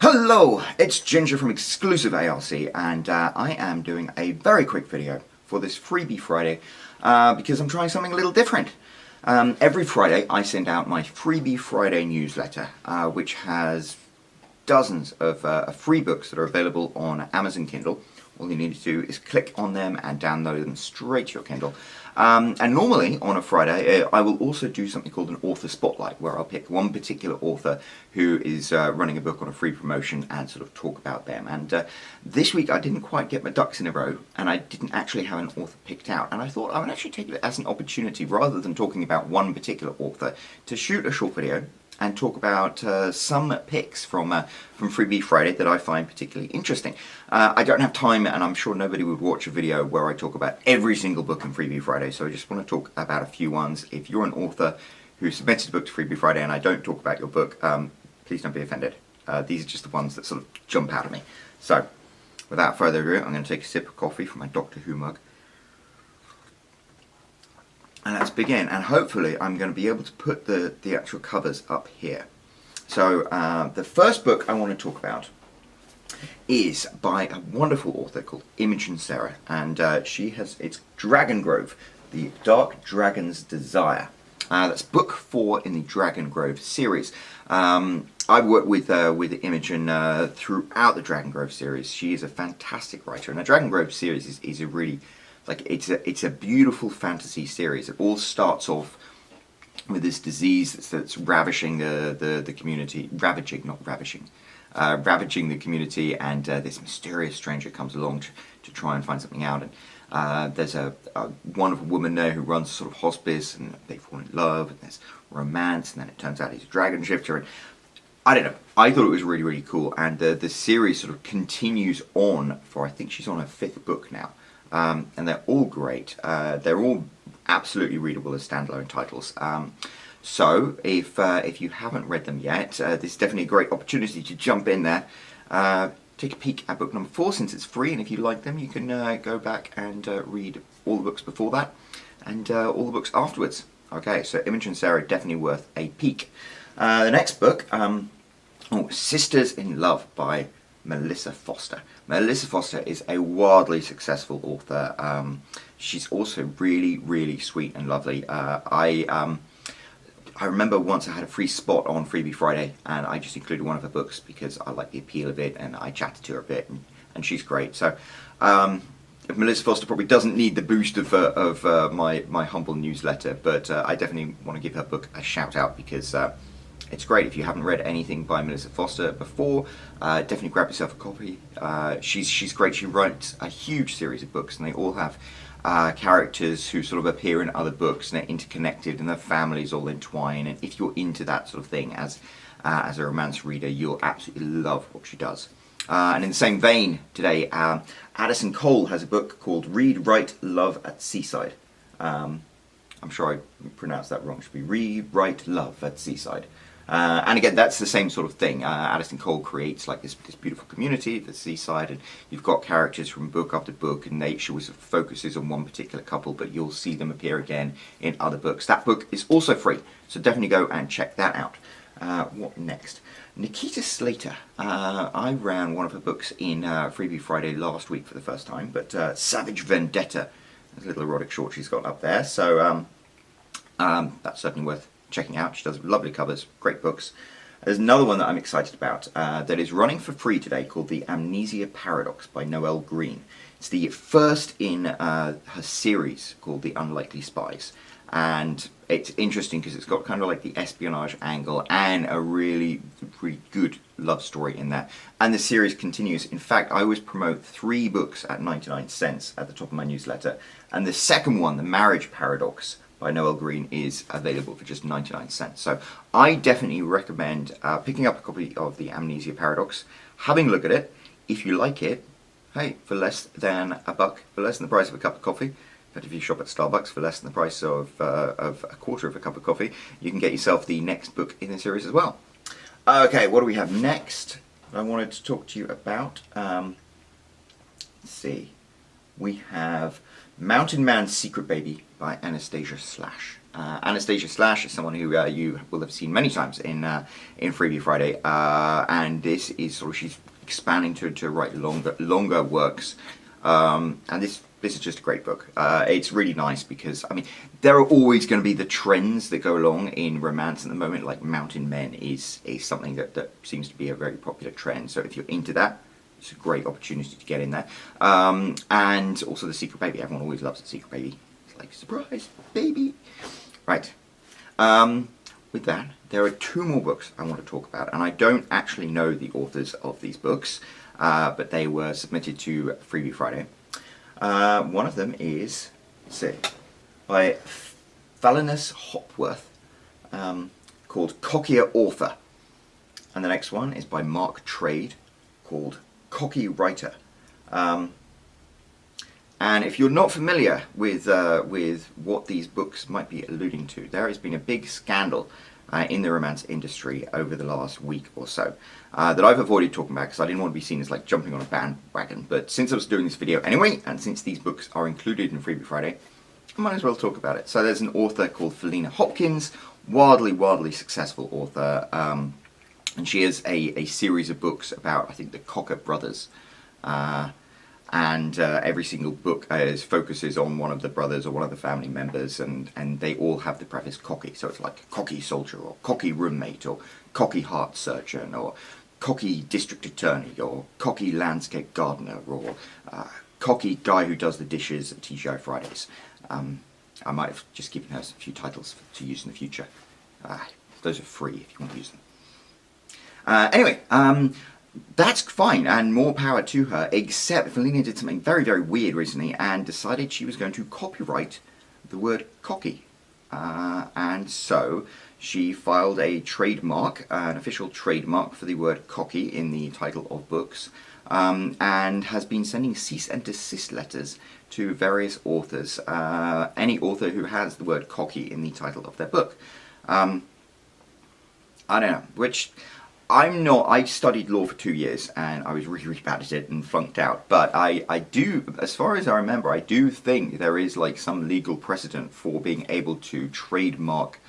Hello, it's Ginger from Exclusive ARC, and I am doing a very quick video for this Freebie Friday because I'm trying something a little different. Every Friday I send out my Freebie Friday newsletter, which has dozens of free books that are available on Amazon Kindle. All you need to do is click on them and download them straight to your Kindle. And normally on a Friday I will also do something called an author spotlight, where I'll pick one particular author who is running a book on a free promotion and sort of talk about them. And this week I didn't quite get my ducks in a row, and I didn't actually have an author picked out, and I thought I would actually take it as an opportunity, rather than talking about one particular author, to shoot a short video and talk about some picks from Freebie Friday that I find particularly interesting. I don't have time, and I'm sure nobody would watch a video where I talk about every single book in Freebie Friday, so I just want to talk about a few ones. If you're an author who submitted a book to Freebie Friday and I don't talk about your book, please don't be offended. These are just the ones that sort of jump out at me. So, without further ado, I'm going to take a sip of coffee from my Doctor Who mug. And let's begin, and hopefully I'm going to be able to put the actual covers up here. So the first book I want to talk about is by a wonderful author called Imogen Sarah, and it's Dragon Grove, The Dark Dragon's Desire. That's book 4 in the Dragon Grove series. I've worked with Imogen throughout the Dragon Grove series. She is a fantastic writer, and the Dragon Grove series is a really, it's a beautiful fantasy series. It all starts off with this disease that's ravishing the community, ravaging the community, and this mysterious stranger comes along to try and find something out. And there's a wonderful woman there who runs a sort of hospice, and they fall in love, and there's romance, and then it turns out he's a dragon shifter. And I don't know, I thought it was really, really cool, and the series sort of continues on for, I think she's on her 5th book now. And they're all great. They're all absolutely readable as standalone titles. So if you haven't read them yet, this is definitely a great opportunity to jump in there. Take a peek at book number 4 since it's free, and if you like them you can go back and read all the books before that and all the books afterwards. Okay, so Imogen Sarah, definitely worth a peek. The next book, Sisters in Love by Melissa Foster. Melissa Foster is a wildly successful author. She's also really, really sweet and lovely. I remember once I had a free spot on Freebie Friday, and I just included one of her books because I like the appeal of it, and I chatted to her a bit, and she's great. So Melissa Foster probably doesn't need the boost of my humble newsletter, but I definitely want to give her book a shout out because it's great. If you haven't read anything by Melissa Foster before, definitely grab yourself a copy. She's great. She writes a huge series of books, and they all have characters who sort of appear in other books, and they're interconnected, and their families all entwine. And if you're into that sort of thing as a romance reader, you'll absolutely love what she does. And in the same vein, today, Addison Cole has a book called Read, Write, Love at Seaside. I'm sure I pronounced that wrong. It should be Read, Write, Love at Seaside. And again, that's the same sort of thing. Addison Cole creates like this beautiful community at the seaside, and you've got characters from book after book, and she always focuses on one particular couple, but you'll see them appear again in other books. That book is also free, so definitely go and check that out. What next? Nikita Slater. I ran one of her books in Freebie Friday last week for the first time, but Savage Vendetta, there's a little erotic short she's got up there, so that's certainly worth checking out. She does lovely covers, great books. There's another one that I'm excited about that is running for free today called The Amnesia Paradox by Noelle Green. It's the first in her series called The Unlikely Spies, and it's interesting because it's got kind of like the espionage angle and a really, really good love story in there. And the series continues. In fact, I always promote 3 books at 99 cents at the top of my newsletter, and the second one, The Marriage Paradox by Noelle Green, is available for just 99 cents. So I definitely recommend picking up a copy of The Amnesia Paradox, having a look at it. If you like it, hey, for less than $1, for less than the price of a cup of coffee, but if you shop at Starbucks for less than the price of a quarter of a cup of coffee, you can get yourself the next book in the series as well. Okay, what do we have next I wanted to talk to you about? Let's see. We have Mountain Man's Secret Baby by Anastasia Slash. Anastasia Slash is someone who you will have seen many times in Freebie Friday, and this is sort of, she's expanding to write longer works, and this is just a great book. It's really nice because, I mean, there are always going to be the trends that go along in romance at the moment. Like mountain men is something that seems to be a very popular trend. So if you're into that, it's a great opportunity to get in there. And also the Secret Baby. Everyone always loves the Secret Baby. It's like, surprise, baby. Right. With that, there are 2 more books I want to talk about, and I don't actually know the authors of these books, but they were submitted to Freebie Friday. One of them is, let's see, by Falinas Hopworth, called Cockier Author, and the next one is by Mark Trade, called Cocky Writer. And if you're not familiar with what these books might be alluding to, there has been a big scandal in the romance industry over the last week or so that I've avoided talking about because I didn't want to be seen as like jumping on a bandwagon. But since I was doing this video anyway, and since these books are included in Freebie Friday, I might as well talk about it. So there's an author called Felina Hopkins, wildly successful author, and she has a series of books about, I think, the Cocker brothers. And every single book focuses on one of the brothers or one of the family members, and they all have the preface cocky. So it's like cocky soldier, or cocky roommate, or cocky heart surgeon, or cocky district attorney, or cocky landscape gardener, or cocky guy who does the dishes at TGI Fridays. I might have just given her a few titles to use in the future. Those are free if you want to use them. Anyway, that's fine, and more power to her, except Felina did something very weird recently and decided she was going to copyright the word cocky. And so she filed a trademark, an official trademark for the word cocky in the title of books, and has been sending cease and desist letters to various authors, any author who has the word cocky in the title of their book. I don't know, which... I studied law for 2 years and I was really bad at it and flunked out, but I do, as far as I remember, I do think there is like some legal precedent for being able to trademark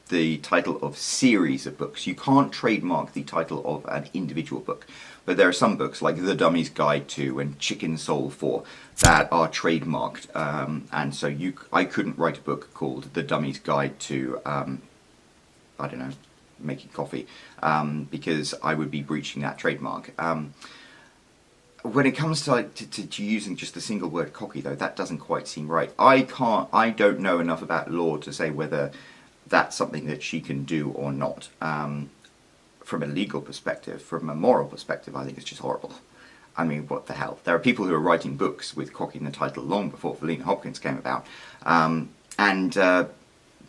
the title of series of books. You can't trademark the title of an individual book, but there are some books like The Dummy's Guide to and Chicken Soul 4 that are trademarked, and so I couldn't write a book called The Dummy's Guide to, I don't know, making coffee, because I would be breaching that trademark. When it comes to using just the single word cocky, though, that doesn't quite seem right. I don't know enough about law to say whether that's something that she can do or not. From a legal perspective, from a moral perspective, I think it's just horrible. I mean, what the hell? There are people who are writing books with cocky in the title long before Felina Hopkins came about,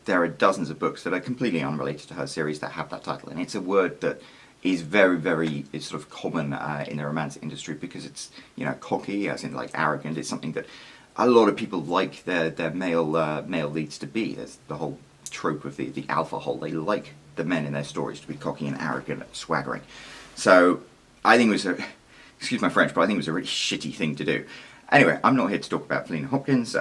there are dozens of books that are completely unrelated to her series that have that title, and it's a word that is very it's sort of common in the romance industry because it's, you know, cocky, as in like arrogant. It's something that a lot of people like their male leads to be. There's the whole trope of the alpha hole. They like the men in their stories to be cocky and arrogant and swaggering. So I think it was excuse my French, but I think it was a really shitty thing to do. Anyway, I'm not here to talk about Felina Hopkins.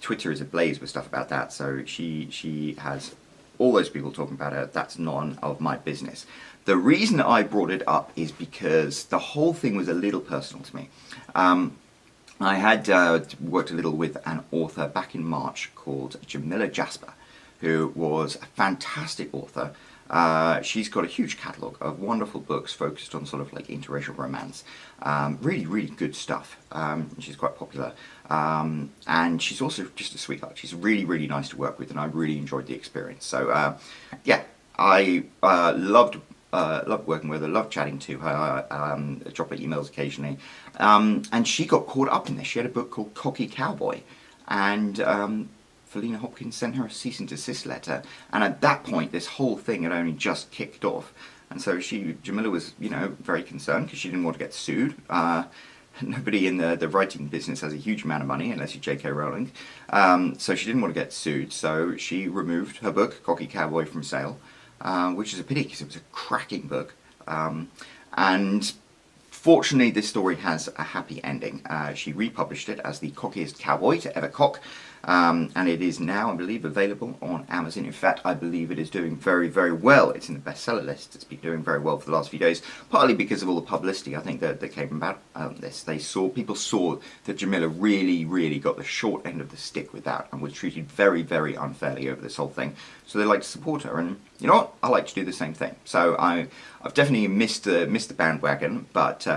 Twitter is ablaze with stuff about that, so she has all those people talking about her. That's none of my business. The reason I brought it up is because the whole thing was a little personal to me. I had worked a little with an author back in March called Jamila Jasper, who was a fantastic author. She's got a huge catalogue of wonderful books focused on sort of like interracial romance. Really good stuff. She's quite popular. And she's also just a sweetheart. She's really nice to work with, and I really enjoyed the experience. So yeah, I loved working with her, loved chatting to her, drop her emails occasionally. And she got caught up in this. She had a book called Cocky Cowboy, and Felina Hopkins sent her a cease and desist letter, and at that point this whole thing had only just kicked off, and so Jamila was, you know, very concerned because she didn't want to get sued. Nobody in the writing business has a huge amount of money unless you're J.K. Rowling, so she didn't want to get sued, so she removed her book Cocky Cowboy from sale, which is a pity because it was a cracking book, and fortunately this story has a happy ending. She republished it as The Cockiest Cowboy to Ever Cock, and it is now, I believe, available on Amazon. In fact, I believe it is doing very, very well. It's in the bestseller list. It's been doing very well for the last few days, partly because of all the publicity I think that came about this. People saw that Jamila really, really got the short end of the stick with that and was treated very, very unfairly over this whole thing. So they like to support her, and you know what? I like to do the same thing. So I've definitely missed the bandwagon, but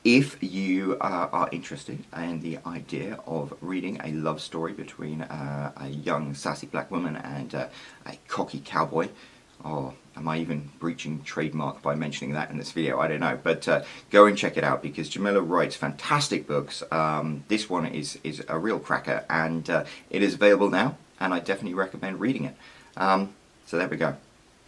if you are interested in the idea of reading a love story between a young sassy black woman and a cocky cowboy, or am I even breaching trademark by mentioning that in this video? I don't know, but go and check it out, because Jamila writes fantastic books. This one is a real cracker, and it is available now, and I definitely recommend reading it. So there we go.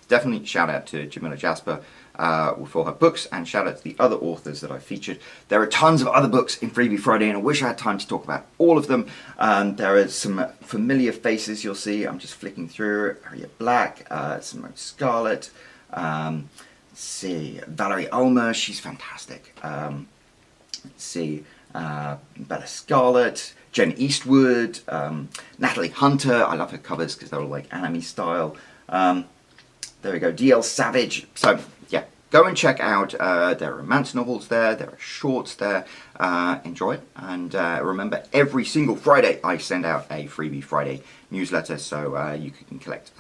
Definitely shout out to Jamila Jasper for her books, and shout out to the other authors that I featured. There are tons of other books in Freebie Friday, and I wish I had time to talk about all of them. There are some familiar faces you'll see. I'm just flicking through. Harriet Black, Simone Scarlett, let's see, Valerie Ulmer, she's fantastic. Let's see, Bella Scarlett, Jen Eastwood, Natalie Hunter. I love her covers because they're all like anime style. There we go, D.L. Savage. So yeah, go and check out, there are romance novels there, there are shorts there. Enjoy it, and remember, every single Friday I send out a Freebie Friday newsletter, so you can collect,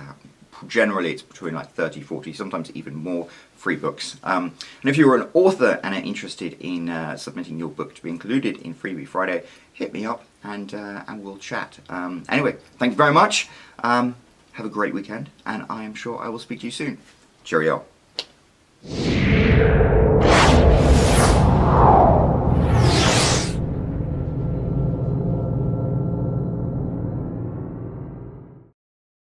generally it's between like 30, 40, sometimes even more free books. And if you're an author and are interested in submitting your book to be included in Freebie Friday, hit me up and we'll chat. Anyway, thank you very much. Have a great weekend, and I am sure I will speak to you soon. Cheerio.